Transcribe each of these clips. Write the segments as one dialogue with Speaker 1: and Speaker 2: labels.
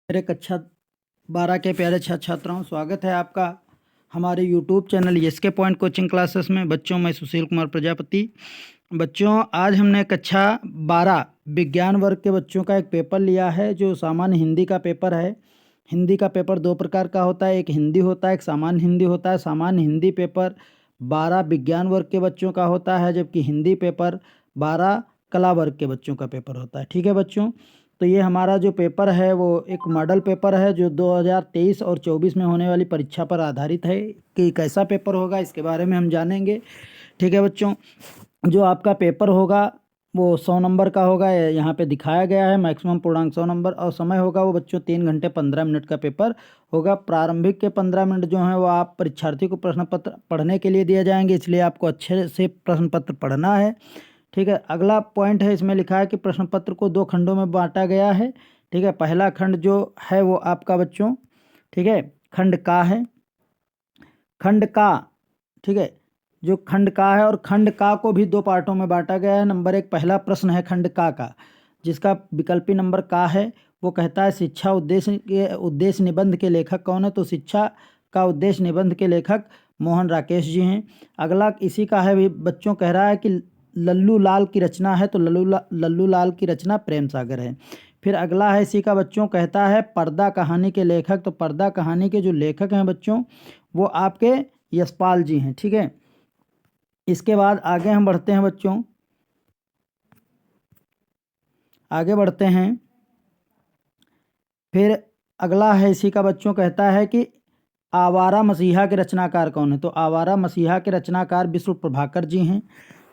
Speaker 1: मेरे कक्षा 12 के प्यारे छात्र छात्राओं, स्वागत है आपका हमारे YouTube channel SK point coaching classes में। बच्चों, मैं सुशील कुमार प्रजापति। बच्चों, आज हमने कक्षा 12 विज्ञान वर्ग के बच्चों का एक पेपर लिया है, जो सामान्य हिंदी का पेपर है। हिंदी का पेपर दो प्रकार का होता है, एक हिंदी होता है, एक सामान्य हिंदी होता है। सामान्य हिंदी पेपर 12 विज्ञान वर्ग के बच्चों का होता है, जबकि हिंदी पेपर 12 कला वर्ग के बच्चों का पेपर होता है। ठीक है बच्चों, तो ये हमारा जो पेपर है वो एक मॉडल पेपर है, जो 2023 और 24 में होने वाली परीक्षा पर आधारित है। कि कैसा पेपर होगा इसके बारे में हम जानेंगे। ठीक है बच्चों, जो आपका पेपर होगा वो 100 नंबर का होगा। यहाँ पे दिखाया गया है मैक्सिमम पूर्णांक 100 नंबर, और समय होगा वो बच्चों 3 घंटे 15 मिनट का पेपर होगा। प्रारंभिक के 15 मिनट जो है वो आप परीक्षार्थी को प्रश्न पत्र पढ़ने के लिए दिए जाएंगे, इसलिए आपको अच्छे से प्रश्न पत्र पढ़ना है। ठीक है, अगला पॉइंट है, इसमें लिखा है कि प्रश्न पत्र को 2 खंडों में बांटा गया है। ठीक है, पहला खंड जो है वो आपका बच्चों, ठीक है, खंड का है। खंड का, ठीक है, जो खंड का है, और खंड का को भी 2 पार्टों में बांटा गया है। नंबर 1 पहला प्रश्न है खंड का, जिसका विकल्पी नंबर का है। वो कहता है शिक्षा उद्देश्य निबंध के लेखक कौन है? तो शिक्षा का उद्देश्य निबंध के लेखक मोहन राकेश जी हैं। अगला इसी का है भी बच्चों, कह रहा है कि लल्लू लाल की रचना है, तो लल्लू लाल की रचना प्रेम सागर है। फिर अगला है इसी का बच्चों, कहता है पर्दा कहानी के लेखक, तो पर्दा कहानी के जो लेखक हैं बच्चों वो आपके यशपाल जी हैं। ठीक है, इसके बाद आगे हम बढ़ते हैं बच्चों, आगे बढ़ते हैं। फिर अगला है इसी का बच्चों, कहता है कि आवारा मसीहा के रचनाकार कौन है? तो आवारा मसीहा के रचनाकार विष्णु प्रभाकर जी हैं।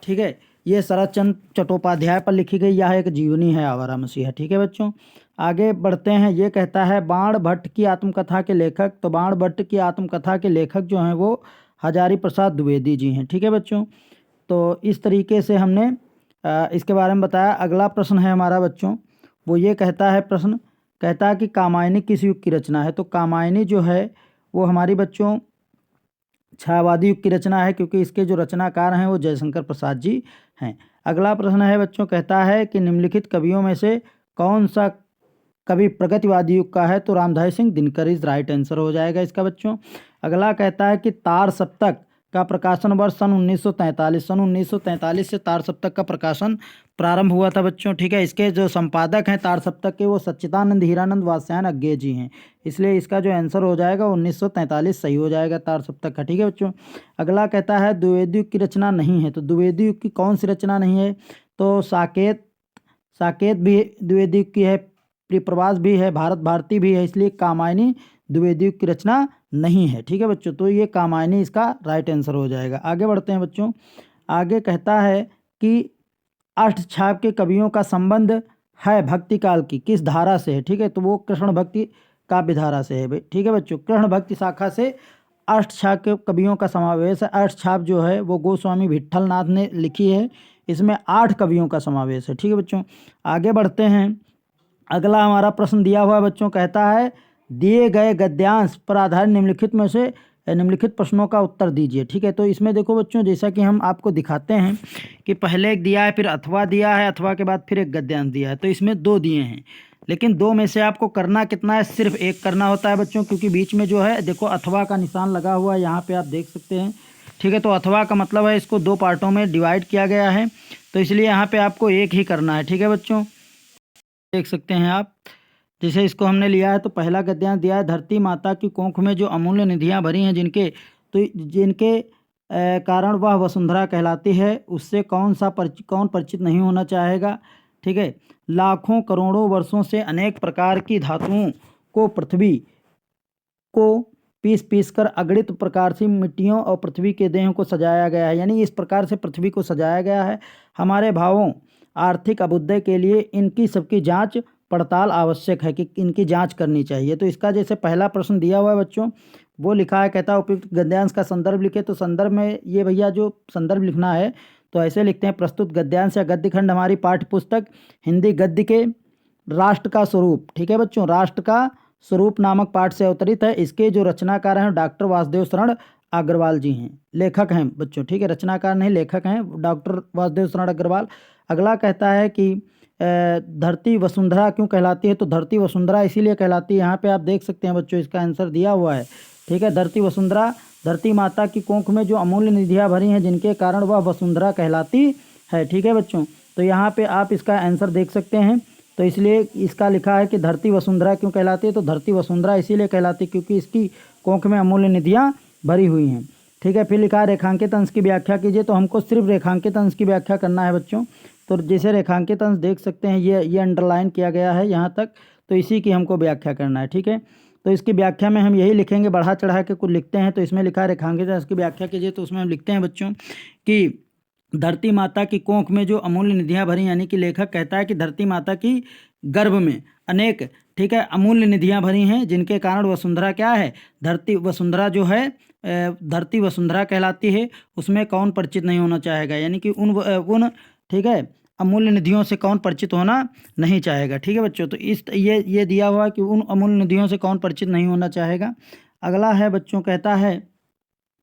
Speaker 1: ठीक है, ये शरद चंद्र चट्टोपाध्याय पर लिखी गई यह एक जीवनी है आवारा मसीहा। ठीक है बच्चों, आगे बढ़ते हैं। ये कहता है बाण भट्ट की आत्मकथा के लेखक, तो बाण भट्ट की आत्मकथा के लेखक जो हैं वो हजारी प्रसाद द्विवेदी जी हैं। ठीक है बच्चों, तो इस तरीके से हमने इसके बारे में बताया। अगला प्रश्न है हमारा बच्चों, वो ये कहता है, प्रश्न कहता है कि कामायनी किस युग की रचना है? तो कामायनी जो है वो हमारी बच्चों छायावादी युग की रचना है, क्योंकि इसके जो रचनाकार हैं वो जयशंकर प्रसाद जी हैं। अगला प्रश्न है बच्चों, कहता है कि निम्नलिखित कवियों में से कौन सा कवि प्रगतिवादी युग का है? तो Ramdhari Singh Dinkar is right answer हो जाएगा इसका बच्चों। अगला कहता है कि तार सप्तक का प्रकाशन वर्ष सन 1943, सन 1943 से तार सप्तक का प्रकाशन प्रारंभ हुआ था बच्चों। ठीक है, इसके जो संपादक हैं तार सप्तक के वो सच्चिदानंद हीरानंद वात्स्यायन अज्ञे जी हैं, इसलिए इसका जो आंसर हो जाएगा 1943 सही हो जाएगा तार सप्तक का। ठीक है बच्चों, अगला कहता है द्विवेदी युग की रचना नहीं है, तो द्विवेदी युग की कौन सी रचना नहीं है? तो साकेत साकेत भी द्विवेदी युग की है, प्रवास भी है, भारत भारती भी है, इसलिए कामायनी द्विवेदी युग की रचना नहीं है। ठीक है बच्चों, तो ये कामायनी इसका राइट आंसर हो जाएगा। आगे बढ़ते हैं बच्चों, आगे कहता है कि अष्टछाप के कवियों का संबंध है भक्ति काल की किस धारा से है? ठीक है, तो वो कृष्ण भक्ति काव्य धारा से है। ठीक है बच्चों, कृष्ण भक्ति शाखा से अष्टछाप के कवियों का समावेश है। अष्टछाप जो है वो गोस्वामी विट्ठल नाथ ने लिखी है, इसमें 8 कवियों का समावेश है। ठीक है बच्चों, आगे बढ़ते हैं। अगला हमारा प्रश्न दिया हुआ है बच्चों, कहता है दिए गए गद्यांश पर आधारित निम्नलिखित प्रश्नों का उत्तर दीजिए। ठीक है, तो इसमें देखो बच्चों, जैसा कि हम आपको दिखाते हैं कि पहले एक दिया है, फिर अथवा दिया है, अथवा के बाद फिर एक गद्यांश दिया है, तो इसमें 2 दिए हैं, लेकिन 2 में से आपको करना कितना है? सिर्फ एक करना होता है बच्चों, क्योंकि बीच में जो है देखो अथवा का निशान लगा हुआ है, यहाँ पे आप देख सकते हैं। ठीक है, तो अथवा का मतलब है इसको 2 पार्टों में डिवाइड किया गया है, तो इसलिए यहाँ पे आपको एक ही करना है। ठीक है बच्चों, देख सकते हैं आप, जैसे इसको हमने लिया है, तो पहला गद्यांश दिया है, धरती माता की कोख में जो अमूल्य निधियां भरी हैं जिनके कारण वह वसुंधरा कहलाती है, उससे कौन परिचित नहीं होना चाहेगा? ठीक है, लाखों करोड़ों वर्षों से अनेक प्रकार की धातुओं को पृथ्वी को पीस पीस कर अगणित प्रकार से मिट्टियों और पृथ्वी के देहों को सजाया गया है, यानी इस प्रकार से पृथ्वी को सजाया गया है। हमारे भावों आर्थिक अभ्युदय के लिए इनकी सबकी जांच पड़ताल आवश्यक है, कि इनकी जांच करनी चाहिए। तो इसका जैसे पहला प्रश्न दिया हुआ है बच्चों, वो लिखा है, कहता है उपयुक्त गद्यांश का संदर्भ लिखे। तो संदर्भ में ये भैया जो संदर्भ लिखना है तो ऐसे लिखते हैं, प्रस्तुत गद्यांश या गद्य खंड हमारी पाठ्य पुस्तक हिंदी गद्य के राष्ट्र का स्वरूप, ठीक है बच्चों, राष्ट्र का स्वरूप नामक पाठ से अवतरित है। इसके जो रचनाकार हैं डॉक्टर वासुदेव शरण अग्रवाल जी हैं, लेखक हैं बच्चों। ठीक है, रचनाकार नहीं लेखक हैं डॉक्टर वासुदेव शरण अग्रवाल। अगला कहता है कि धरती वसुंधरा क्यों कहलाती है? तो धरती वसुंधरा इसीलिए कहलाती है, यहाँ पे आप देख सकते हैं बच्चों इसका आंसर दिया हुआ है। ठीक है, धरती वसुंधरा, धरती माता की कोख में जो अमूल्य निधियाँ भरी हैं जिनके कारण वह वसुंधरा कहलाती है। ठीक है बच्चों, तो यहाँ पे आप इसका आंसर देख सकते हैं। तो इसलिए इसका लिखा है कि धरती वसुंधरा क्यों कहलाती है? तो धरती वसुंधरा इसीलिए कहलाती है क्योंकि इसकी कोख में अमूल्य निधियाँ भरी हुई हैं। ठीक है, फिर लिखा है रेखांकित अंश की व्याख्या कीजिए। तो हमको सिर्फ रेखांकित अंश की व्याख्या करना है बच्चों। तो जैसे रेखांकित अंश देख सकते हैं, ये अंडरलाइन किया गया है यहाँ तक, तो इसी की हमको व्याख्या करना है। ठीक है, तो इसकी व्याख्या में हम यही लिखेंगे, बढ़ा चढ़ा के कुछ लिखते हैं। तो इसमें लिखा है रेखांकित अंश की व्याख्या कीजिए, तो उसमें हम लिखते हैं बच्चों कि धरती माता की कोख में जो अमूल्य निधियाँ भरी, यानी कि लेखक कहता है कि धरती माता की गर्भ में अनेक, ठीक है, अमूल्य निधियाँ भरी हैं जिनके कारण वसुंधरा क्या है? धरती वसुंधरा जो है धरती वसुंधरा कहलाती है। उसमें कौन परिचित नहीं होना चाहेगा? यानी कि उन ठीक है अमूल्य निधियों से कौन परिचित होना नहीं चाहेगा। ठीक है बच्चों, तो इस ये दिया हुआ कि उन अमूल्य निधियों से कौन परिचित नहीं होना चाहेगा। अगला है बच्चों, कहता है,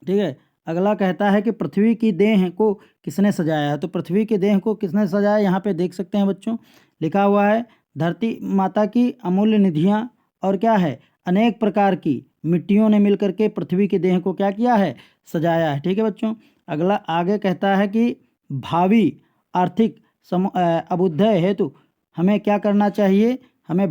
Speaker 1: ठीक है, अगला कहता है कि पृथ्वी की देह को किसने सजाया है? तो पृथ्वी की देह को किसने सजाया? यहाँ पे देख सकते हैं बच्चों, लिखा हुआ है धरती माता की अमूल्य निधियाँ और क्या है, अनेक प्रकार की मिट्टियों ने मिलकर के पृथ्वी की देह को क्या किया है? सजाया है। ठीक है बच्चों, अगला आगे कहता है कि भावी आर्थिक अभ्युदय हेतु हमें क्या करना चाहिए? हमें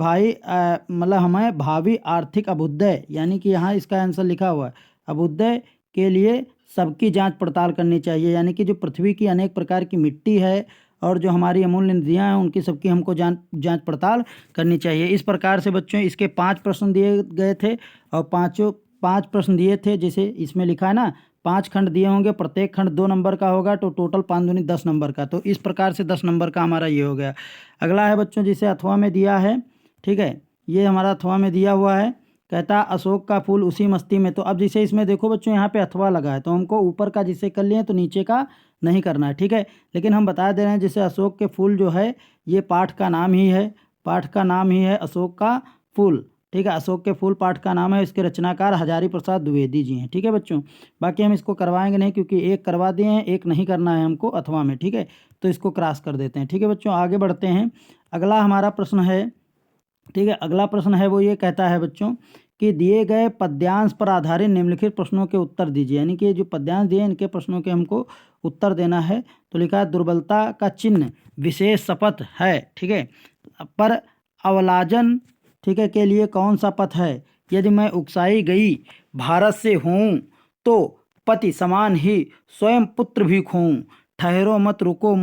Speaker 1: हमें भावी आर्थिक अभ्युदय, यानी कि यहाँ इसका आंसर लिखा हुआ है अभ्युदय के लिए सबकी जांच पड़ताल करनी चाहिए। यानी कि जो पृथ्वी की अनेक प्रकार की मिट्टी है और जो हमारी अमूल्य निधियाँ हैं उनकी सबकी हमको जांच पड़ताल करनी चाहिए। इस प्रकार से बच्चों इसके 5 प्रश्न दिए गए थे और पाँच प्रश्न दिए थे। जैसे इसमें लिखा है ना 5 खंड दिए होंगे, प्रत्येक खंड 2 नंबर का होगा, तो टोटल 5 दूनी 10 नंबर का। तो इस प्रकार से 10 नंबर का हमारा ये हो गया। अगला है बच्चों जिसे अथवा में दिया है, ठीक है, ये हमारा अथवा में दिया हुआ है, कहता अशोक का फूल उसी मस्ती में। तो अब जैसे इसमें देखो बच्चों यहाँ पे अथवा लगा है, तो हमको ऊपर का जिसे कर लिए तो नीचे का नहीं करना है। ठीक है, लेकिन हम बता दे रहे हैं जैसे अशोक के फूल जो है ये पाठ का नाम ही है, पाठ का नाम ही है अशोक का फूल। ठीक है, अशोक के फूल पाठ का नाम है, इसके रचनाकार हजारी प्रसाद द्विवेदी जी हैं। ठीक है बच्चों, बाकी हम इसको करवाएंगे नहीं क्योंकि एक करवा दिए हैं, एक नहीं करना है हमको अथवा में। ठीक है, तो इसको क्रॉस कर देते हैं। ठीक है बच्चों, आगे बढ़ते हैं। अगला हमारा प्रश्न है, ठीक है, अगला प्रश्न है वो ये कहता है बच्चों कि दिए गए पद्यांश पर आधारित निम्नलिखित प्रश्नों के उत्तर दीजिए। यानी कि जो पद्यांश दिए इनके प्रश्नों के हमको उत्तर देना है। तो लिखा है दुर्बलता का चिन्ह विशेष शपथ है, ठीक है, पर अवलाजन, ठीक है, के लिए कौन सा पथ है? यदि मैं उकसाई गई भारत से हूँ तो पति समान ही स्वयं पुत्र भी खोऊं, ठहरो मत रोको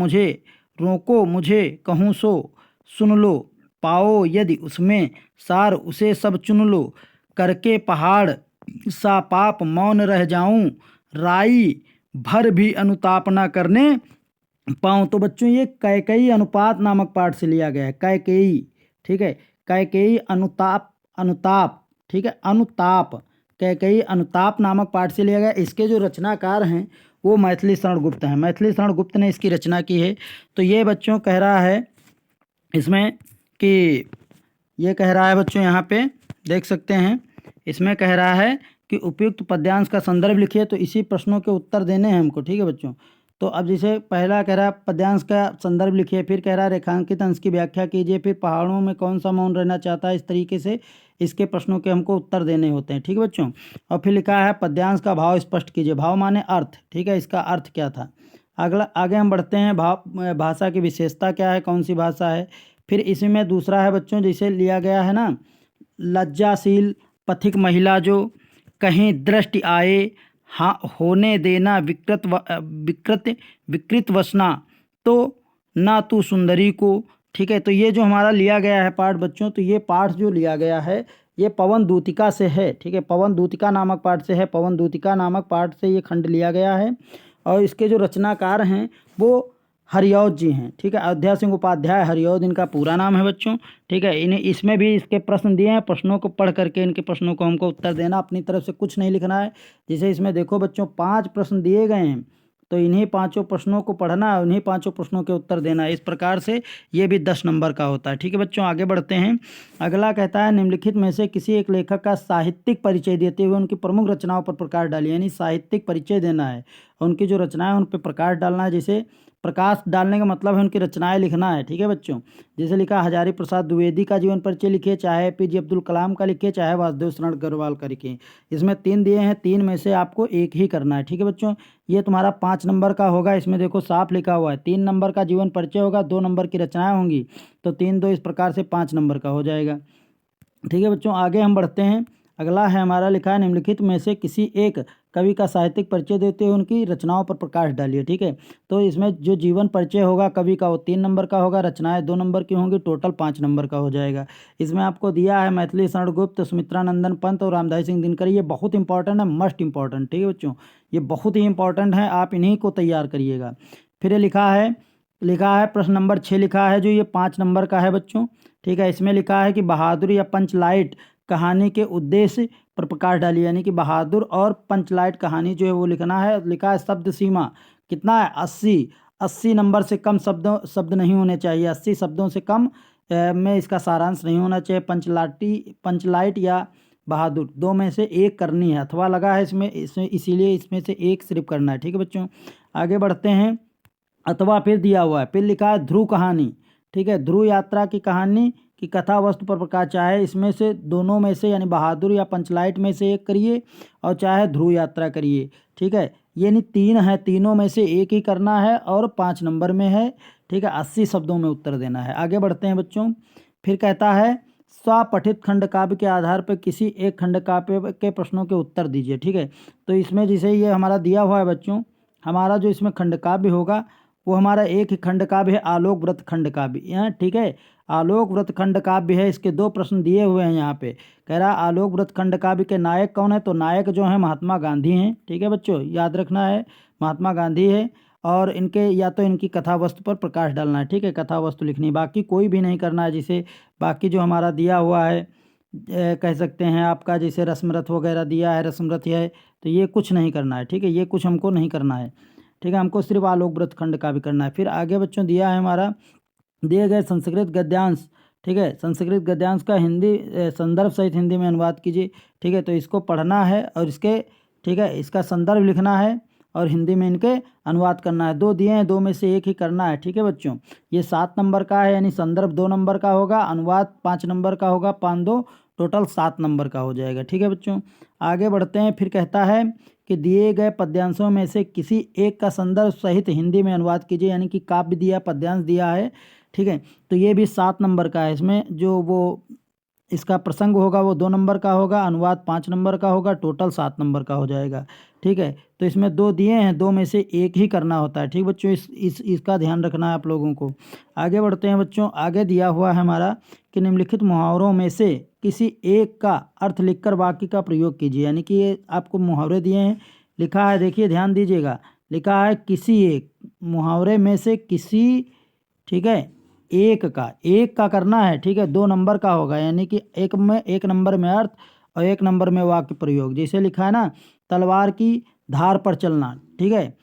Speaker 1: मुझे कहूँ सो सुन लो, पाओ यदि उसमें सार उसे सब चुन लो, करके पहाड़ सा पाप मौन रह जाऊं, राई भर भी अनुताप ना करने पाऊं। तो बच्चों ये कैकेयी अनुपात नामक पाठ से लिया गया है, कैकेयी, ठीक है, कैकेयी अनुताप, ठीक है, अनुताप, कैकेयी अनुताप नामक पाठ से लिया गया। इसके जो रचनाकार हैं वो मैथिली शरण गुप्त हैं, मैथिली शरण गुप्त ने इसकी रचना की है। तो ये बच्चों कह रहा है इसमें कि ये कह रहा है बच्चों यहाँ पे देख सकते हैं, इसमें कह रहा है कि उपयुक्त पद्यांश का संदर्भ लिखिए। तो इसी प्रश्नों के उत्तर देने हैं हमको। ठीक है बच्चों, तो अब जैसे पहला कह रहा है पद्यांश का संदर्भ लिखिए, फिर कह रहा है रेखांकित अंश की व्याख्या कीजिए, फिर पहाड़ों में कौन सा मौन रहना चाहता है। इस तरीके से इसके प्रश्नों के हमको उत्तर देने होते हैं। ठीक है बच्चों, और फिर लिखा है पद्यांश का भाव स्पष्ट कीजिए। भाव माने अर्थ, ठीक है, इसका अर्थ क्या था। अगला आगे हम बढ़ते हैं, भाषा की विशेषता क्या है, कौन सी भाषा है। फिर इसी में दूसरा है बच्चों जैसे लिया गया है ना, लज्जाशील पथिक महिला जो कहीं दृष्टि आए हाँ होने देना विकृत वसना तो ना तू सुंदरी को। ठीक है, तो ये जो हमारा लिया गया है पाठ बच्चों, तो ये पाठ जो लिया गया है ये पवन दूतिका से है। ठीक है, पवन दूतिका नामक पाठ से है, पवन दूतिका नामक पाठ से ये खंड लिया गया है और इसके जो रचनाकार हैं वो हरिऔध जी हैं। ठीक है, अयोध्या सिंह उपाध्याय हरिऔध इनका पूरा नाम है बच्चों। ठीक है, इन्हें इसमें भी इसके प्रश्न दिए हैं, प्रश्नों को पढ़ करके इनके प्रश्नों को हमको उत्तर देना, अपनी तरफ से कुछ नहीं लिखना है। जैसे इसमें देखो बच्चों 5 प्रश्न दिए गए हैं, तो इन्हीं 5 प्रश्नों को पढ़ना है, उन्हीं 5 प्रश्नों के उत्तर देना है। इस प्रकार से ये भी 10 नंबर का होता है। ठीक है बच्चों, आगे बढ़ते हैं। अगला कहता है निम्नलिखित में से किसी एक लेखक का साहित्यिक परिचय देते हुए उनकी प्रमुख रचनाओं पर प्रकाश डालिए। यानी साहित्यिक परिचय देना है, उनकी जो रचनाएं उन पर प्रकाश डालना है। जैसे प्रकाश डालने का मतलब है उनकी रचनाएं लिखना है। ठीक है बच्चों, जैसे लिखा हजारी प्रसाद द्विवेदी का जीवन परिचय लिखिए, चाहे एपीजे अब्दुल कलाम का लिखिए, चाहे वासुदेव शरण अग्रवाल का लिखिए। इसमें 3 दिए हैं, 3 में से आपको एक ही करना है। ठीक है बच्चों, ये तुम्हारा 5 नंबर का होगा। इसमें देखो साफ लिखा हुआ है 3 नंबर का जीवन परिचय होगा, 2 नंबर की रचनाएं होंगी, तो 3 2 इस प्रकार से 5 नंबर का हो जाएगा। ठीक है बच्चों, आगे हम बढ़ते हैं। अगला है हमारा, लिखा है निम्नलिखित में से किसी एक कवि का साहित्यिक परिचय देते हुए उनकी रचनाओं पर प्रकाश डालिए। ठीक है, तो इसमें जो जीवन परिचय होगा कवि का वो 3 नंबर का होगा, रचनाएं 2 नंबर की होंगी, टोटल 5 नंबर का हो जाएगा। इसमें आपको दिया है मैथिली शरण गुप्त, सुमित्रानंदन पंत और रामधारी सिंह दिनकर। ये बहुत इंपॉर्टेंट है, मस्ट इंपॉर्टेंट। ठीक है बच्चों, ये बहुत ही इंपॉर्टेंट है, आप इन्हीं को तैयार करिएगा। फिर ये लिखा है प्रश्न नंबर 6 लिखा है जो ये 5 नंबर का है बच्चों। ठीक है, इसमें लिखा है कि बहादुर या पंचलाइट कहानी के उद्देश्य पर प्रकाश डालिए, यानी कि बहादुर और पंचलाइट कहानी जो है वो लिखना है। लिखा है शब्द सीमा कितना है, 80 नंबर से कम शब्द नहीं होने चाहिए, 80 शब्दों से कम में इसका सारांश नहीं होना चाहिए। पंचलाइट या बहादुर 2 में से एक करनी है, अथवा लगा है इसमें इसीलिए इसमें से एक सिर्फ करना है। ठीक है बच्चों, आगे बढ़ते हैं। अथवा फिर दिया हुआ है, फिर लिखा है ध्रुव कहानी। ठीक है, ध्रुव यात्रा की कहानी की कथा वस्तु पर प्रकाश, चाहे इसमें से दोनों में से यानी बहादुर या पंचलाइट में से एक करिए और चाहे ध्रुव यात्रा करिए। ठीक है, ये नहीं 3 है, तीनों में से एक ही करना है और 5 नंबर में है। ठीक है, 80 शब्दों में उत्तर देना है। आगे बढ़ते हैं बच्चों। फिर कहता है स्वपठित खंड काव्य के आधार पर किसी एक खंड काव्य के प्रश्नों के उत्तर दीजिए। ठीक है, तो इसमें जैसे ये हमारा दिया हुआ है बच्चों, हमारा जो इसमें खंड काव्य होगा वो हमारा एक ही खंड काव्य है, आलोक व्रत खंड काव्य। यहाँ ठीक है, आलोक व्रत खंड काव्य है। इसके 2 प्रश्न दिए हुए हैं यहाँ पे। कह रहा आलोक व्रत खंड काव्य के नायक कौन है, तो नायक जो है महात्मा गांधी हैं। ठीक है बच्चों, याद रखना है महात्मा गांधी है, और इनके या तो इनकी कथा वस्तु पर प्रकाश डालना है। ठीक है, कथा वस्तु लिखनी, बाकी कोई भी नहीं करना है। जैसे बाकी जो हमारा दिया हुआ है कह सकते हैं आपका, जैसे रस्मरथ वगैरह दिया है, रस्मरथ है, तो ये कुछ नहीं करना है। ठीक है, ये कुछ हमको नहीं करना है। ठीक है, हमको सिर्फ आलोक व्रत खंड का भी करना है। फिर आगे बच्चों दिया है हमारा, दिए गए संस्कृत गद्यांश। ठीक है, संस्कृत गद्यांश का हिंदी संदर्भ सहित हिंदी में अनुवाद कीजिए। ठीक है, तो इसको पढ़ना है और इसके ठीक है इसका संदर्भ लिखना है और हिंदी में इनके अनुवाद करना है। 2 दिए हैं, 2 में से एक ही करना है। ठीक है बच्चों, ये 7 नंबर का है, यानी संदर्भ 2 नंबर का होगा, अनुवाद 5 नंबर का होगा, 5 2 टोटल 7 नंबर का हो जाएगा। ठीक है बच्चों, आगे बढ़ते हैं। फिर कहता है कि दिए गए पद्यांशों में से किसी एक का संदर्भ सहित हिंदी में अनुवाद कीजिए, यानी कि काव्य दिया, पद्यांश दिया है। ठीक है, तो ये भी 7 नंबर का है। इसमें जो वो इसका प्रसंग होगा वो 2 नंबर का होगा, अनुवाद 5 नंबर का होगा, टोटल 7 नंबर का हो जाएगा। ठीक है, तो इसमें 2 दिए हैं, 2 में से एक ही करना होता है। ठीक बच्चों, इसका ध्यान रखना है आप लोगों को। आगे बढ़ते हैं बच्चों। आगे दिया हुआ है हमारा कि निम्नलिखित मुहावरों में से किसी एक का अर्थ लिखकर वाक्य का प्रयोग कीजिए, यानी कि ये आपको मुहावरे दिए हैं। लिखा है, देखिए ध्यान दीजिएगा, लिखा है किसी एक मुहावरे में से किसी, ठीक है, एक का करना है। ठीक है, 2 नंबर का होगा, यानी कि एक नंबर में अर्थ और 1 नंबर में वाक्य प्रयोग। जैसे लिखा है ना, तलवार की धार पर चलना। ठीक है,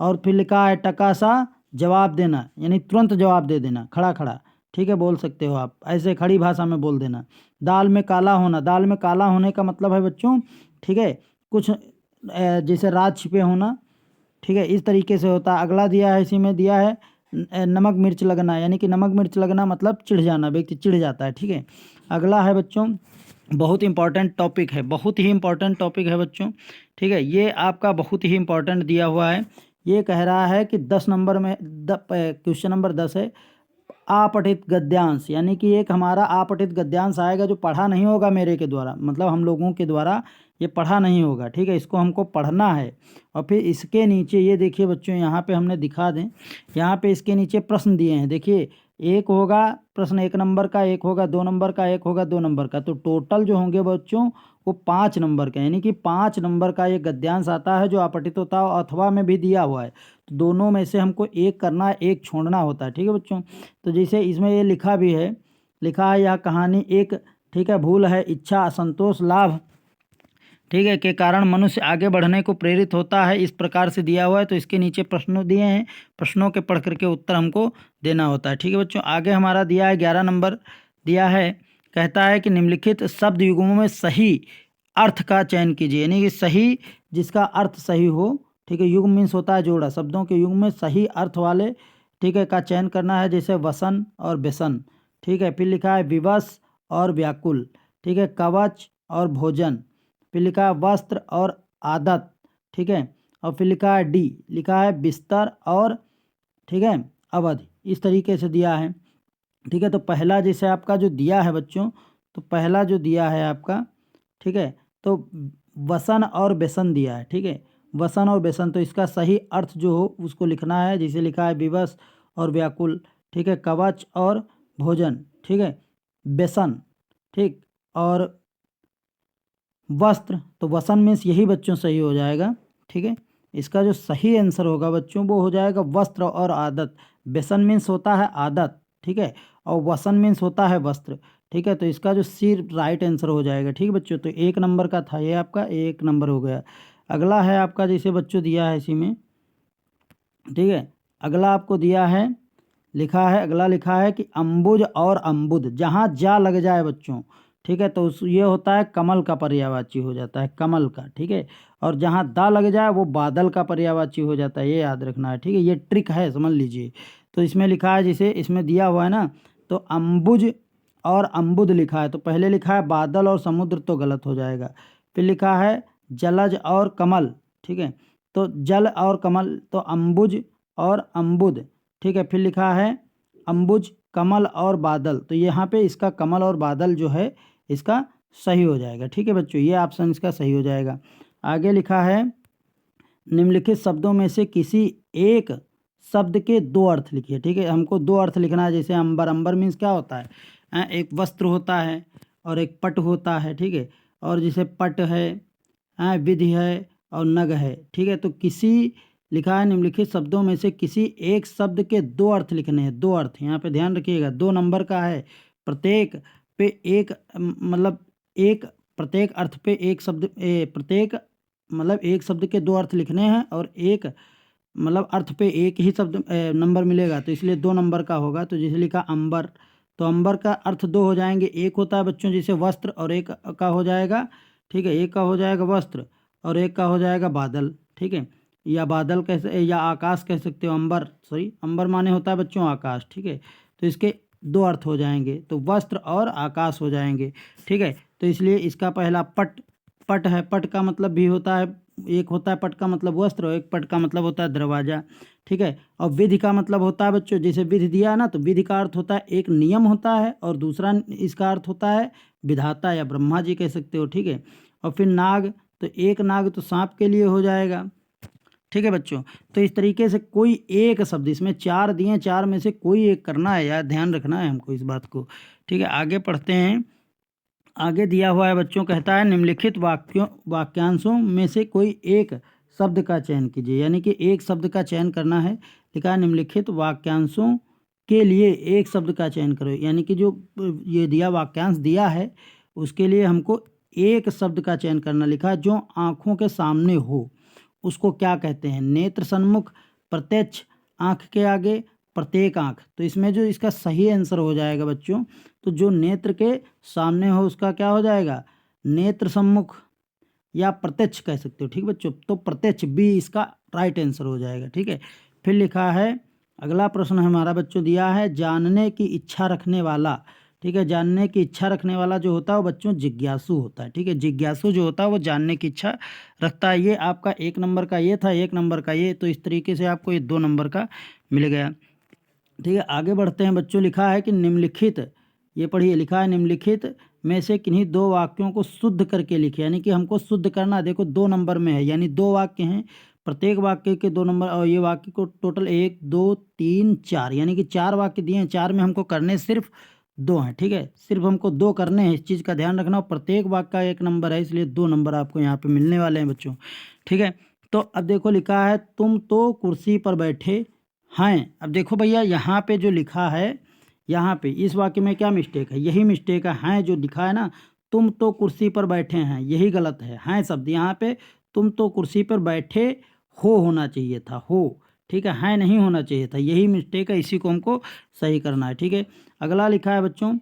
Speaker 1: और फिर लिखा है टका सा जवाब देना, यानी तुरंत जवाब दे देना, खड़ा खड़ा। ठीक है, बोल सकते हो आप, ऐसे खड़ी भाषा में बोल देना। दाल में काला होना, दाल में काला होने का मतलब है बच्चों, ठीक है, कुछ जैसे राज छिपे होना। ठीक है, इस तरीके से होता है। अगला दिया है, इसी में दिया है नमक मिर्च लगना, यानी कि नमक मिर्च लगना मतलब चिढ़ जाना, व्यक्ति चिढ़ जाता है। ठीक है, अगला है बच्चों, बहुत इंपॉर्टेंट टॉपिक है, बहुत ही इंपॉर्टेंट टॉपिक है बच्चों। ठीक है, ये आपका बहुत ही इंपॉर्टेंट दिया हुआ है। ये कह रहा है कि 10 नंबर में क्वेश्चन नंबर 10 है, अपठित गद्यांश, यानी कि एक हमारा अपठित गद्यांश आएगा जो पढ़ा नहीं होगा मेरे के द्वारा, मतलब हम लोगों के द्वारा ये पढ़ा नहीं होगा। ठीक है, इसको हमको पढ़ना है। और फिर इसके नीचे ये देखिए बच्चों, यहाँ पे हमने दिखा दें, यहाँ पे इसके नीचे प्रश्न दिए हैं। देखिए, एक होगा प्रश्न 1 नंबर का, एक होगा 2 नंबर का, एक होगा 2 नंबर का, तो टोटल जो होंगे बच्चों वो 5 नंबर का, यानी कि 5 नंबर का ये गद्यांश आता है जो अपठित होता है, अथवा में भी दिया हुआ है। तो दोनों में से हमको एक करना है, एक छोड़ना होता है। ठीक है बच्चों, तो जैसे इसमें ये लिखा भी है, लिखा है यह कहानी एक, ठीक है, भूल है, इच्छा, असंतोष, लाभ, ठीक है, के कारण मनुष्य आगे बढ़ने को प्रेरित होता है, इस प्रकार से दिया हुआ है। तो इसके नीचे प्रश्न दिए हैं, प्रश्नों के पढ़ करके उत्तर हमको देना होता है। ठीक है बच्चों, आगे हमारा दिया है 11 नंबर दिया है, कहता है कि निम्नलिखित शब्द युग्मों में सही अर्थ का चयन कीजिए, यानी कि सही जिसका अर्थ सही हो, ठीक है। युग्म मीन्स होता है जोड़ा, शब्दों के युग्म में सही अर्थ वाले, ठीक है, का चयन करना है, जैसे वसन और बेसन, ठीक है। फिर लिखा है विवश और व्याकुल, ठीक है, कवच और भोजन, फिर लिखा है वस्त्र और आदत, ठीक है, और फिर लिखा है डी, लिखा है बिस्तर और, ठीक है, अवधि। इस तरीके से दिया है, ठीक है। तो पहला जैसे आपका जो दिया है बच्चों, तो पहला जो दिया है आपका, ठीक है, तो वसन और बेसन दिया है, ठीक है, वसन और बेसन। तो इसका सही अर्थ जो हो उसको लिखना है, जिसे लिखा है विवश और व्याकुल, ठीक है, कवच और भोजन, ठीक है, बेसन, ठीक, और वस्त्र। तो वसन मीन्स यही बच्चों सही हो जाएगा, ठीक है। इसका जो सही आंसर होगा बच्चों वो हो जाएगा वस्त्र और आदत। बेसन मीन्स होता है आदत, ठीक है, और वसन मीन्स होता है वस्त्र, ठीक है। तो इसका जो सी राइट आंसर हो जाएगा, ठीक है बच्चों। तो 1 नंबर का था ये, आपका 1 नंबर हो गया। अगला है आपका, जैसे बच्चों दिया है इसी में, ठीक है, अगला आपको दिया है, लिखा है, अगला लिखा है कि अम्बुज और अम्बुद, जहाँ जा लग जाए बच्चों, ठीक है, तो ये होता है कमल का पर्यायवाची हो जाता है, कमल का, ठीक है। और जहाँ दा लग जाए वो बादल का पर्यायवाची हो जाता है, ये याद रखना है, ठीक है। ये ट्रिक है, समझ लीजिए। तो इसमें लिखा है, जैसे इसमें दिया हुआ है ना, तो अम्बुज और अम्बुद लिखा है, तो पहले लिखा है बादल और समुद्र, तो गलत हो जाएगा। फिर लिखा है जलज और कमल, ठीक है, तो जल और कमल, तो अम्बुज और अम्बुद, ठीक है। फिर लिखा है अम्बुज, कमल और बादल, तो यहाँ पे इसका कमल और बादल जो है इसका सही हो जाएगा, ठीक है बच्चों, ये ऑप्शन इसका सही हो जाएगा। आगे लिखा है निम्नलिखित शब्दों में से किसी एक शब्द के 2 अर्थ लिखिए, ठीक है। हमको 2 अर्थ लिखना है, जैसे अंबर, अंबर मीन्स क्या होता है, एक वस्त्र होता है और एक पट होता है, ठीक है। और जैसे पट है, विधि है और नग है, ठीक है। तो किसी, लिखा है निम्नलिखित शब्दों में से किसी एक शब्द के 2 अर्थ लिखने हैं, 2 अर्थ, यहाँ पे ध्यान रखिएगा, 2 नंबर का है, प्रत्येक पे एक, मतलब एक, प्रत्येक अर्थ पे एक शब्द, प्रत्येक मतलब एक शब्द के 2 अर्थ लिखने हैं, और एक मतलब अर्थ पे एक ही शब्द नंबर मिलेगा, तो इसलिए 2 नंबर का होगा। तो जैसे लिखा अंबर, तो अंबर का अर्थ 2 हो जाएंगे, एक होता है बच्चों जैसे वस्त्र, और एक का हो जाएगा, ठीक है, एक का हो जाएगा वस्त्र और एक का हो जाएगा बादल, ठीक है, या बादल कह, या आकाश कह सकते हो, अंबर, सॉरी, अंबर माने होता है बच्चों आकाश, ठीक है। तो इसके 2 अर्थ हो जाएंगे, तो वस्त्र और आकाश हो जाएंगे, ठीक है। तो इसलिए इसका पहला पट, पट है, पट का मतलब भी होता है, एक होता है पट का मतलब वस्त्र, और एक पट का मतलब होता है दरवाजा, ठीक है। और विधि का मतलब होता है बच्चों, जैसे विधि दिया है ना, तो विधि का अर्थ होता है एक नियम होता है, और दूसरा इसका अर्थ होता है विधाता या ब्रह्मा जी कह सकते हो, ठीक है। और फिर नाग, तो एक नाग तो सांप के लिए हो जाएगा, ठीक है बच्चों। तो इस तरीके से कोई एक शब्द, इसमें 4 दिए, 4 में से कोई एक करना है यार, ध्यान रखना है हमको इस बात को, ठीक है। आगे पढ़ते हैं, आगे दिया हुआ है बच्चों, कहता है निम्नलिखित वाक्यांशों में से कोई एक शब्द का चयन कीजिए, यानी कि एक शब्द का चयन करना है। लिखा है निम्नलिखित वाक्यांशों के लिए एक शब्द का चयन करो, यानी कि जो ये दिया वाक्यांश दिया है उसके लिए हमको एक शब्द का चयन करना। लिखा है जो आँखों के सामने हो उसको क्या कहते हैं, नेत्र सन्मुख, प्रत्यक्ष, आँख के आगे, प्रत्येक आँख। तो इसमें जो इसका सही आंसर हो जाएगा बच्चों, तो जो नेत्र के सामने हो उसका क्या हो जाएगा, नेत्र सम्मुख या प्रत्यक्ष कह सकते हो, ठीक बच्चों। तो प्रत्यक्ष बी इसका राइट आंसर हो जाएगा, ठीक है। फिर लिखा है, अगला प्रश्न हमारा बच्चों दिया है जानने की इच्छा रखने वाला, ठीक है। जानने की इच्छा रखने वाला जो होता है वो बच्चों जिज्ञासु होता है, ठीक है। जिज्ञासु जो होता है वो जानने की इच्छा रखता है। ये आपका 1 नंबर का ये था, 1 नंबर का ये, तो इस तरीके से आपको ये 2 नंबर का मिल गया, ठीक है। आगे बढ़ते हैं बच्चों, लिखा है कि निम्नलिखित, ये पढ़िए, लिखा है निम्नलिखित में से किन्हीं 2 वाक्यों को शुद्ध करके लिखे, यानी कि हमको शुद्ध करना, देखो 2 नंबर में है, यानी 2 वाक्य हैं, प्रत्येक वाक्य के 2 नंबर, और ये वाक्य को टोटल 1 2 3 4, यानी कि 4 वाक्य दिए हैं, 4 में हमको करने सिर्फ 2 हैं, ठीक है। सिर्फ हमको 2 करने हैं, इस चीज़ का ध्यान रखना, और प्रत्येक वाक्य का 1 नंबर है, इसलिए 2 नंबर आपको यहाँ पे मिलने वाले हैं बच्चों, ठीक है। तो अब देखो लिखा है तुम तो कुर्सी पर बैठे हैं। अब देखो भैया यहाँ पे जो लिखा है, यहाँ पे इस वाक्य में क्या मिस्टेक है, यही मिस्टेक है, हैं जो लिखा है ना, तुम तो कुर्सी पर बैठे हैं, यही गलत है, हैं शब्द यहाँ पे तुम तो कुर्सी पर बैठे हो होना चाहिए था, हो, ठीक है नहीं होना चाहिए था, यही मिस्टेक है, इसी को हमको सही करना है, ठीक है। अगला लिखा है बच्चों,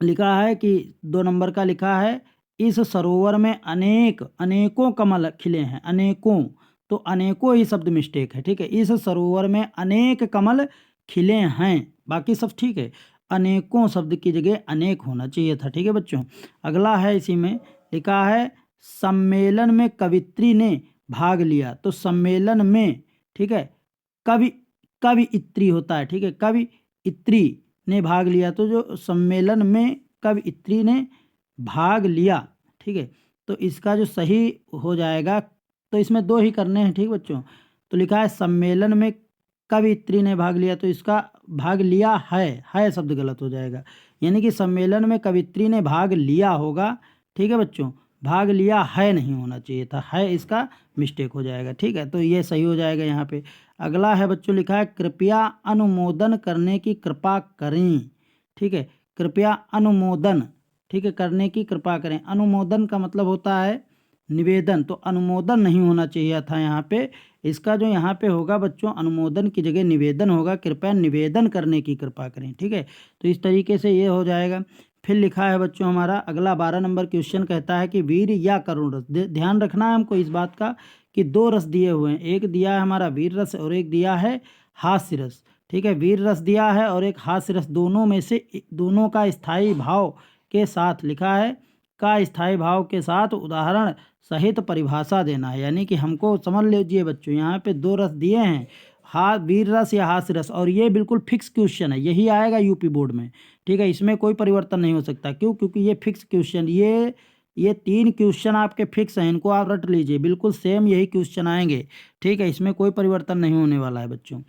Speaker 1: लिखा है कि 2 नंबर का लिखा है इस सरोवर में अनेकों कमल खिले हैं, अनेकों, तो अनेकों ही शब्द मिस्टेक है, ठीक है। इस सरोवर में अनेक कमल खिले हैं, बाकी सब ठीक है, अनेकों शब्द की जगह अनेक होना चाहिए था, ठीक है बच्चों। अगला है, इसी में लिखा है सम्मेलन में कवित्री ने भाग लिया। तो सम्मेलन में, ठीक है, कवियत्री होता है, ठीक है, कवियत्री ने भाग लिया। तो जो सम्मेलन में कवियत्री ने भाग लिया, ठीक है, तो इसका जो सही हो जाएगा, तो इसमें दो ही करने हैं, ठीक बच्चों। तो लिखा है सम्मेलन में कवियत्री ने भाग लिया, तो इसका भाग लिया है शब्द गलत हो जाएगा, यानी कि सम्मेलन में कवियत्री ने भाग लिया होगा, ठीक है बच्चों, भाग लिया है नहीं होना चाहिए था, है इसका मिस्टेक हो जाएगा, ठीक है। तो ये सही हो जाएगा यहाँ पे। अगला है बच्चों, लिखा है कृपया अनुमोदन करने की कृपा करें, ठीक है, कृपया अनुमोदन, ठीक है, करने की कृपा करें। अनुमोदन का मतलब होता है निवेदन, तो अनुमोदन नहीं होना चाहिए था यहाँ पे। इसका जो यहाँ पे होगा बच्चों, अनुमोदन की जगह निवेदन होगा, कृपया निवेदन करने की कृपा करें, ठीक है। तो इस तरीके से ये हो जाएगा। फिर लिखा है बच्चों हमारा अगला 12 नंबर क्वेश्चन, कहता है कि वीर या करुण रस। ध्यान रखना है हमको इस बात का कि दो रस दिए हुए हैं, एक दिया है हमारा वीर रस और एक दिया है हास्य रस, ठीक है। वीर रस दिया है और एक हास्य रस, दोनों में से दोनों का स्थायी भाव के साथ लिखा है, का स्थायी भाव के साथ उदाहरण सहित परिभाषा देना है। यानी कि हमको समझ लीजिए बच्चों, यहाँ पे दो रस दिए हैं, वीर रस या हास्य रस, और ये बिल्कुल फिक्स क्वेश्चन है, यही आएगा यूपी बोर्ड में, ठीक है। इसमें कोई परिवर्तन नहीं हो सकता, क्यों? क्योंकि ये फिक्स क्वेश्चन, ये 3 क्वेश्चन आपके फिक्स हैं, इनको आप रट लीजिए, बिल्कुल सेम यही क्वेश्चन आएंगे, ठीक है। इसमें कोई परिवर्तन नहीं होने वाला है बच्चों।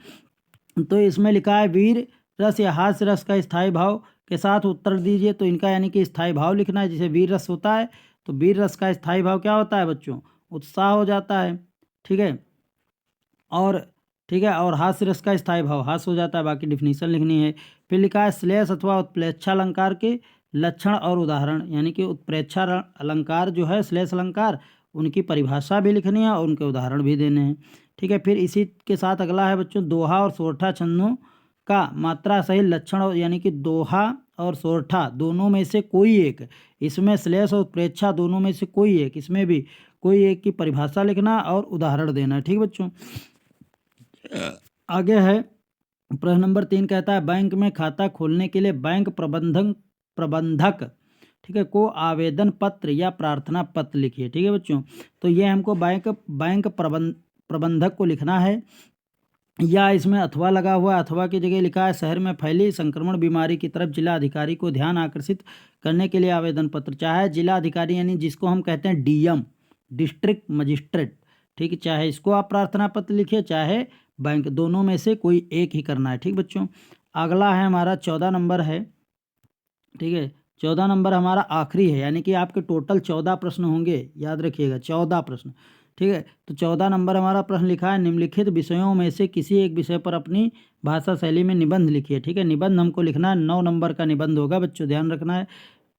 Speaker 1: तो इसमें लिखा है वीर रस या हास्य रस का स्थायी भाव के साथ उत्तर दीजिए। तो इनका यानी कि स्थायी भाव लिखना है। जैसे वीर रस होता है तो वीर रस का स्थायी भाव क्या होता है बच्चों? उत्साह हो जाता है, ठीक है। और ठीक है, और हास्य रस का स्थायी भाव हास्य हो जाता है। बाकी डिफिनीशन लिखनी है। फिर लिखा है श्लेष अथवा उत्प्रेक्षा अलंकार के लक्षण और उदाहरण, यानी कि उत्प्रेक्षा अलंकार जो है, श्लेष अलंकार, उनकी परिभाषा भी लिखनी है और उनके उदाहरण भी देने हैं, ठीक है। फिर इसी के साथ अगला है बच्चों दोहा और सोरठा छंदों का मात्रा सही लक्षण, यानी कि दोहा और सोरठा दोनों में से कोई एक, इसमें श्लेष और उत्प्रेक्षा दोनों में से कोई एक, इसमें भी कोई एक की परिभाषा लिखना और उदाहरण देना, ठीक बच्चों। आगे है प्रश्न नंबर 3, कहता है बैंक में खाता खोलने के लिए बैंक प्रबंधक, ठीक है, को आवेदन पत्र या प्रार्थना पत्र लिखिए, ठीक है बच्चों। तो ये हमको बैंक प्रबंधक को लिखना है, या इसमें अथवा लगा हुआ, अथवा की जगह लिखा है शहर में फैली संक्रमण बीमारी की तरफ जिला अधिकारी को ध्यान आकर्षित करने के लिए आवेदन पत्र। चाहे जिला अधिकारी यानी जिसको हम कहते हैं डीएम, डिस्ट्रिक्ट मजिस्ट्रेट, ठीक है, चाहे इसको आप प्रार्थना पत्र लिखिए, चाहे बैंक, दोनों में से कोई एक ही करना है, ठीक बच्चों। अगला है हमारा 14 नंबर है, ठीक है, 14 नंबर हमारा आखिरी है, यानी कि आपके टोटल 14 प्रश्न होंगे, याद रखिएगा 14 प्रश्न, ठीक है। तो 14 नंबर हमारा प्रश्न लिखा है निम्नलिखित विषयों में से किसी एक विषय पर अपनी भाषा शैली में निबंध लिखिए, ठीक है। निबंध हमको लिखना है, 9 नंबर का निबंध होगा बच्चों, ध्यान रखना है,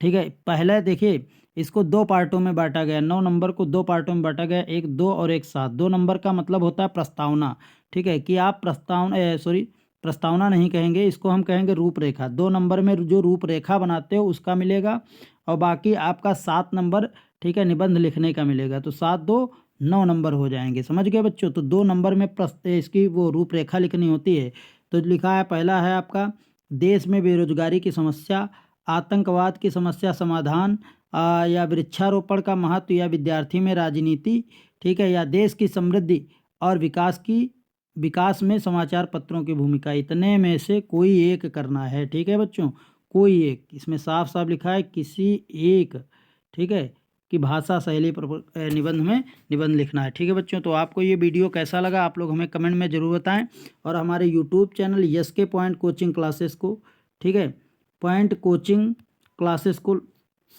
Speaker 1: ठीक है। पहले देखिए इसको 2 पार्टों में बांटा गया, 9 नंबर को 2 पार्टों में बांटा गया, 1 2 और 1 7। 2 नंबर का मतलब होता है प्रस्तावना, ठीक है, कि आप प्रस्तावना नहीं कहेंगे, इसको हम कहेंगे रूपरेखा। 2 नंबर में जो रूपरेखा बनाते हो उसका मिलेगा, और बाकी आपका 7 नंबर, ठीक है, निबंध लिखने का मिलेगा। तो 7 2 9 नंबर हो जाएंगे, समझ गए बच्चों। तो 2 नंबर में इसकी वो रूपरेखा लिखनी होती है। तो लिखा है, पहला है आपका देश में बेरोजगारी की समस्या, आतंकवाद की समस्या समाधान, या वृक्षारोपण का महत्व, या विद्यार्थी में राजनीति, ठीक है, या देश की समृद्धि और विकास में समाचार पत्रों की भूमिका। इतने में से कोई एक करना है, ठीक है बच्चों, कोई एक। इसमें साफ साफ लिखा है किसी एक, ठीक है, कि भाषा शैली पर निबंध में निबंध लिखना है, ठीक है बच्चों। तो आपको ये वीडियो कैसा लगा आप लोग हमें कमेंट में ज़रूर बताएं, और हमारे YouTube channel SK point coaching classes को, ठीक है, पॉइंट कोचिंग क्लासेस को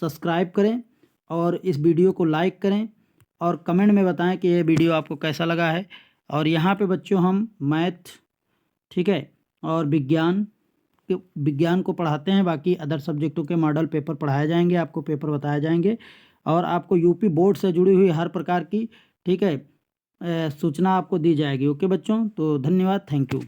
Speaker 1: सब्सक्राइब करें, और इस वीडियो को लाइक करें, और कमेंट में बताएं कि ये वीडियो आपको कैसा लगा है। और यहाँ पे बच्चों हम मैथ, ठीक है, और विज्ञान को पढ़ाते हैं, बाकी अदर सब्जेक्टों के मॉडल पेपर पढ़ाए जाएंगे, आपको पेपर बताए जाएंगे, और आपको यूपी बोर्ड से जुड़ी हुई हर प्रकार की, ठीक है, सूचना आपको दी जाएगी। ओके बच्चों, तो धन्यवाद, थैंक यू।